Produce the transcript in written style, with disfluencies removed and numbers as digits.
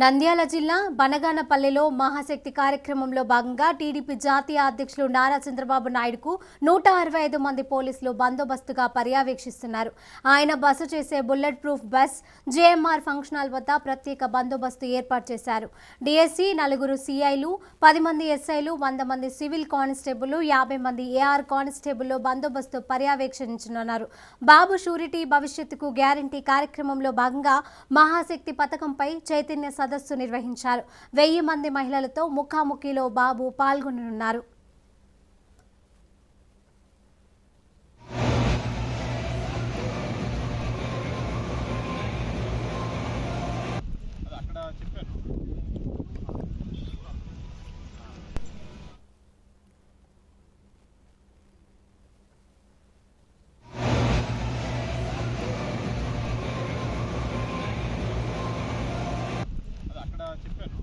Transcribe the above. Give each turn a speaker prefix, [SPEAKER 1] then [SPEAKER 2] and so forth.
[SPEAKER 1] నంద్యాల జిల్లా బనగానపల్లెలో మహాశక్తి కార్యక్రమంలో భాగంగా టీడీపీ జాతీయ అధ్యక్షులు నారా చంద్రబాబు నాయుడుకు 165 మంది పోలీసులు బందోబస్తుగా పర్యవేక్షిస్తున్నారు. ఆయన బస చేసే bullet proof bus JMR function hall వద్ద ప్రత్యేక బందోబస్తు ఏర్పాటు చేశారు. డీఎస్సీ 4 సీఐలు, 10 మంది ఎస్ఐలు, 100 మంది సివిల్ కానిస్టేబుల్, 50 మంది ఏఆర్ కానిస్టేబుల్ బందోబస్తు పర్యవేక్షించనున్నారు. బాబు షూరిటీ భవిష్యత్తుకు గ్యారంటీ కార్యక్రమంలో భాగంగా మహాశక్తి పథకంపై చైతన్య సదస్సు నిర్వహించారు. 1000 మంది మహిళలతో ముఖాముఖిలో బాబు పాల్గొననున్నారు.
[SPEAKER 2] చెప్పాను